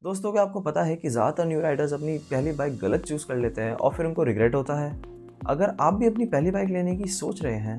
दोस्तों, क्या आपको पता है कि ज़्यादातर न्यू राइडर्स अपनी पहली बाइक गलत चूज़ कर लेते हैं और फिर उनको रिग्रेट होता है। अगर आप भी अपनी पहली बाइक लेने की सोच रहे हैं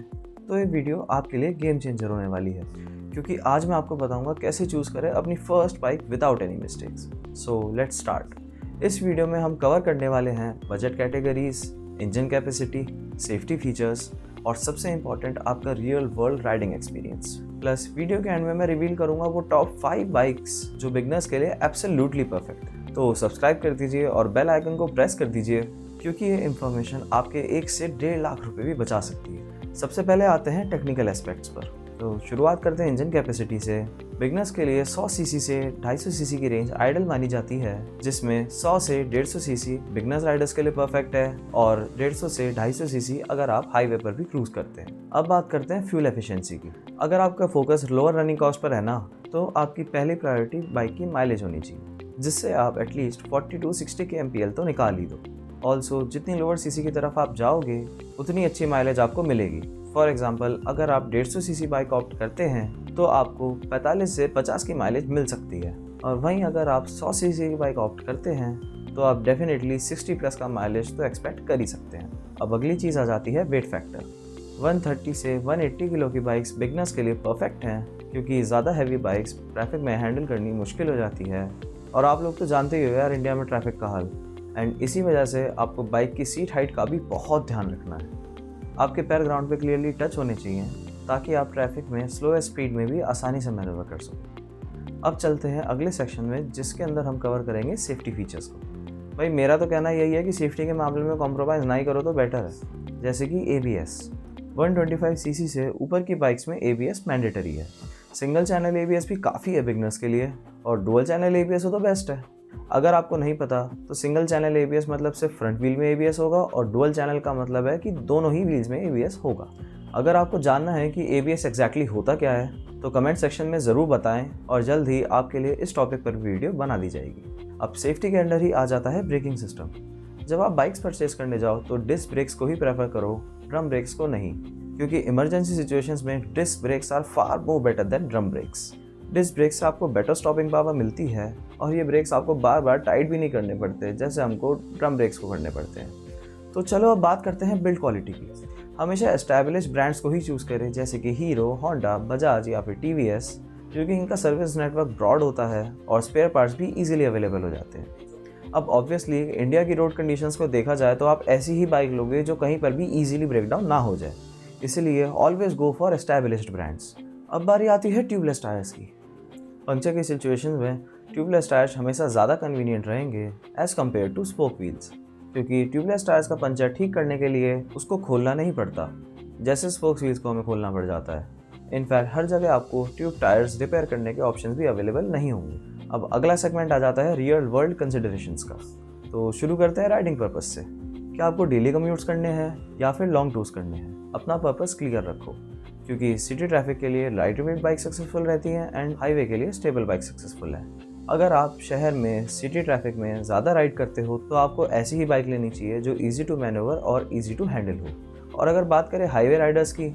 तो ये वीडियो आपके लिए गेम चेंजर होने वाली है, क्योंकि आज मैं आपको बताऊंगा कैसे चूज़ करें अपनी first bike without any mistakes. So let's start. इस वीडियो में हम कवर करने वाले हैं budget categories, engine capacity, safety features और सबसे इम्पॉर्टेंट आपका real world riding experience. Plus video के एंड में मैं रिवील करूंगा वो टॉप 5 बाइक्स जो बिगनर्स के लिए एब्सोल्युटली परफेक्ट है। तो सब्सक्राइब कर दीजिए और बेल आइकन को प्रेस कर दीजिए, क्योंकि ये इन्फॉर्मेशन आपके 1 से 1.5 लाख रुपए भी बचा सकती है। सबसे पहले आते हैं टेक्निकल एस्पेक्ट्स पर। तो शुरुआत करते हैं इंजन कैपेसिटी से। बिगनर्स के लिए 100 सीसी से 250 सीसी की रेंज आइडल मानी जाती है, जिसमें 100 से 150 सीसी बिगनर्स राइडर्स के लिए परफेक्ट है और 150 से 250 सीसी अगर आप हाईवे पर भी क्रूज करते हैं। अब बात करते हैं फ्यूल एफिशिएंसी की। अगर आपका focus lower running cost per है ना, तो आपकी पहली प्रायोरिटी बाइक की माइलेज होनी चाहिए, जिससे आप एटलीस्ट 40 to 60 के MPL तो निकाल ही दो। ऑल्सो जितनी लोअर सीसी की तरफ आप जाओगे उतनी अच्छी माइलेज आपको मिलेगी। फॉर एग्जाम्पल, अगर आप 150 सीसी बाइक ऑप्ट करते हैं तो आपको 45 से 50 की माइलेज मिल सकती है, और वहीं अगर आप 100 सीसी की बाइक ऑप्ट करते हैं तो आप डेफिनेटली 60 प्लस का माइलेज तो एक्सपेक्ट कर ही सकते हैं। अब अगली चीज़ आ जाती है वेट फैक्टर। 130 से 180 किलो की बाइक्स बिगनर्स के लिए परफेक्ट हैं, क्योंकि ज़्यादा हैवी बाइक्स ट्रैफिक में हैंडल करनी मुश्किल हो जाती है, और आप लोग तो जानते ही हो यार इंडिया में ट्रैफिक का हाल। एंड इसी वजह से आपको बाइक की सीट हाइट का भी बहुत ध्यान रखना है। आपके पैर ग्राउंड पे क्लियरली टच होने चाहिए, ताकि आप ट्रैफिक में स्लो स्पीड में भी आसानी से मैनेवर कर सकें। अब चलते हैं अगले सेक्शन में, जिसके अंदर हम कवर करेंगे सेफ्टी फीचर्स को। भाई मेरा तो कहना यही है कि सेफ्टी के मामले में कॉम्प्रोमाइज़ ना ही करो तो बेटर है। जैसे कि ABS 125 सीसी से ऊपर की बाइक्स में ABS मैंडेटरी है। सिंगल चैनल ABS भी काफ़ी है बिगनर्स के लिए, और डुअल चैनल ABS हो तो बेस्ट है। अगर आपको नहीं पता तो सिंगल चैनल ABS मतलब सिर्फ फ्रंट व्हील में ABS होगा, और डुअल चैनल का मतलब है कि दोनों ही व्हील्स में ABS होगा। अगर आपको जानना है कि ABS एग्जैक्टली होता क्या है तो कमेंट सेक्शन में ज़रूर बताएं, और जल्द ही आपके लिए इस टॉपिक पर वीडियो बना दी जाएगी। अब सेफ्टी के अंडर ही आ जाता है ब्रेकिंग सिस्टम। जब आप बाइक्स परचेज करने जाओ तो डिस्क ब्रेक्स को ही प्रेफर करो, ड्रम ब्रेक्स को नहीं, क्योंकि इमरजेंसी सिचुएशंस में disc brakes are far more better than drum brakes. Disc brakes से आपको बेटर स्टॉपिंग पावर मिलती है, और ये ब्रेक्स आपको बार बार टाइट भी नहीं करने पड़ते जैसे हमको ड्रम ब्रेक्स को करने पड़ते हैं। तो चलो अब बात करते हैं बिल्ड क्वालिटी की। हमेशा एस्टैब्लिश ब्रांड्स को ही चूज़ करें, जैसे कि हीरो, होंडा, बजाज या फिर TVS, क्योंकि इनका सर्विस नेटवर्क ब्रॉड होता है और स्पेयर पार्ट्स भी ईजिली अवेलेबल हो जाते हैं। अब ऑब्वियसली इंडिया की रोड कंडीशंस को देखा जाए तो आप ऐसी ही बाइक लोगे जो कहीं पर भी ईजिली ब्रेकडाउन ना हो जाए, इसलिए always go for established brands. अब बारी आती है ट्यूबलेस टायर्स की। पंचर की सिचुएशन में ट्यूबलेस टायर्स हमेशा ज़्यादा कन्वीनियंट रहेंगे as compared to spoke wheels, क्योंकि ट्यूबलेस टायर्स का पंचर ठीक करने के लिए उसको खोलना नहीं पड़ता, जैसे स्पोक व्हील्स को हमें खोलना पड़ जाता है। इनफैक्ट हर जगह आपको ट्यूब टायर्स रिपेयर करने के ऑप्शंस भी अवेलेबल नहीं होंगे। अब अगला सेगमेंट आ जाता है रियल वर्ल्ड कंसिडरेशंस का। तो शुरू करते हैं राइडिंग पर्पस से। क्या आपको डेली कम्यूट्स करने हैं या फिर लॉन्ग टूर्स करने हैं? अपना पर्पस क्लियर रखो, क्योंकि सिटी ट्रैफिक के लिए लाइट वेट बाइक सक्सेसफुल रहती है एंड हाईवे के लिए स्टेबल बाइक सक्सेसफुल है। अगर आप शहर में सिटी ट्रैफिक में ज़्यादा राइड करते हो तो आपको ऐसी ही बाइक लेनी चाहिए जो इजी टू मैनूवर और इजी टू हैंडल हो। और अगर बात करें हाईवे राइडर्स की,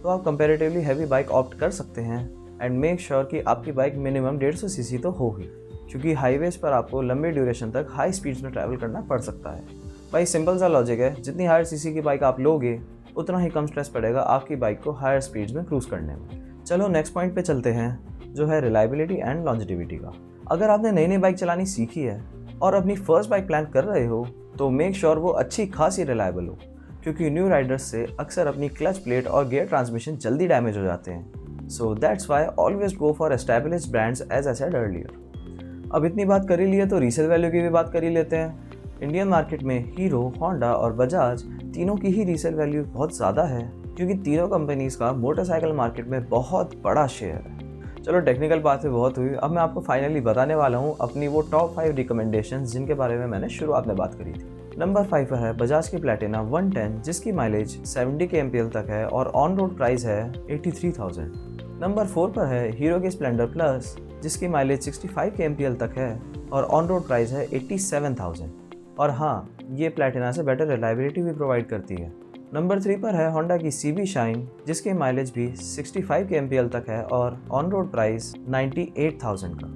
तो आप कंपैरेटिवली हैवी बाइक ऑप्ट कर सकते हैं, एंड मेक श्योर कि आपकी बाइक मिनिमम 150 सीसी तो हो ही, क्योंकि हाईवेज पर आपको लंबे ड्यूरेशन तक हाई स्पीड्स में ट्रैवल करना पड़ सकता है। भाई सिंपल सा लॉजिक है, जितनी हायर सीसी की बाइक आप लोगे उतना ही कम स्ट्रेस पड़ेगा आपकी बाइक को हायर स्पीड्स में क्रूज करने में। चलो नेक्स्ट पॉइंट पे चलते हैं, जो है रिलायबिलिटी एंड लॉन्जिटिविटी का। अगर आपने नई नई बाइक चलानी सीखी है और अपनी फर्स्ट बाइक प्लान कर रहे हो तो मेक श्योर वो अच्छी खासी रिलायबल हो, क्योंकि न्यू राइडर्स से अक्सर अपनी क्लच प्लेट और गियर ट्रांसमिशन जल्दी डैमेज हो जाते हैं। So that's why always go for established brands as I said earlier. अब इतनी बात कर ही ली है तो रीसेल वैल्यू की भी बात कर ही लेते हैं। इंडियन मार्केट में हीरो, होंडा और बजाज तीनों की ही रीसेल वैल्यू बहुत ज़्यादा है, क्योंकि तीनों कंपनीज का मोटरसाइकिल मार्केट में बहुत बड़ा शेयर है। चलो टेक्निकल बात से बहुत हुई, अब मैं आपको फाइनली बताने वाला हूँ अपनी वो टॉप 5 रिकमेंडेशंस जिनके बारे में मैंने शुरुआत में बात करी थी। नंबर 5 पर है बजाज की प्लैटिना 110, जिसकी माइलेज 70 के MPL तक है और ऑन रोड प्राइस है 83,000। नंबर 4 पर है हीरो की स्प्लेंडर प्लस, जिसकी माइलेज 65 के MPL तक है और ऑन रोड प्राइस है 87,000। और हाँ, ये प्लैटिना से बेटर रिलायबिलिटी भी प्रोवाइड करती है। नंबर 3 पर है होंडा की CB शाइन, जिसकी माइलेज भी 65 के MPL तक है और ऑन रोड प्राइस 98,000 का।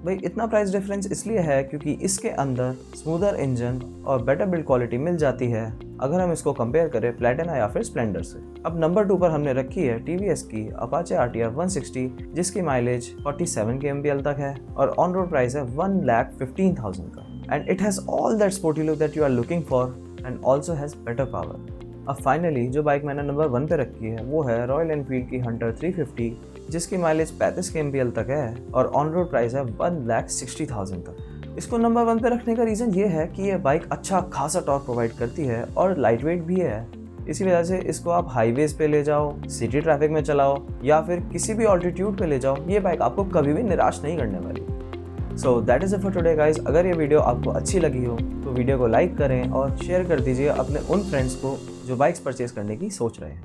भाई इतना प्राइस डिफरेंस इसलिए है क्योंकि इसके अंदर स्मूदर इंजन और बेटर बिल्ड क्वालिटी मिल जाती है अगर हम इसको कंपेयर करें प्लैटिना या फिर स्प्लेंडर से। अब नंबर 2 पर हमने रखी है टीवीएस की अपाचे RTR 160 जिसकी माइलेज 47 kmpl तक है और ऑन रोड प्राइस है 1,15,000 का। And it has all that sporty look that you are looking for and also has better power. अब फाइनली जो बाइक मैंने नंबर 1 पे रखी है वो है रॉयल एनफील्ड की हंटर 350 जिसकी माइलेज 35 kmpl तक है और ऑन रोड प्राइस है 1,60,000 तक। इसको नंबर 1 पे रखने का रीज़न ये है कि ये बाइक अच्छा खासा टॉर्क प्रोवाइड करती है और लाइट वेट भी है। इसी वजह से इसको आप हाईवेज पे ले जाओ, सिटी ट्रैफिक में चलाओ या फिर किसी भी ऑल्टीट्यूड पे ले जाओ, ये बाइक आपको कभी भी निराश नहीं करने वाली। So that is it for today guys. अगर ये वीडियो आपको अच्छी लगी हो तो वीडियो को लाइक करें और शेयर कर दीजिए अपने उन फ्रेंड्स को जो बाइक्स परचेज करने की सोच रहे हैं।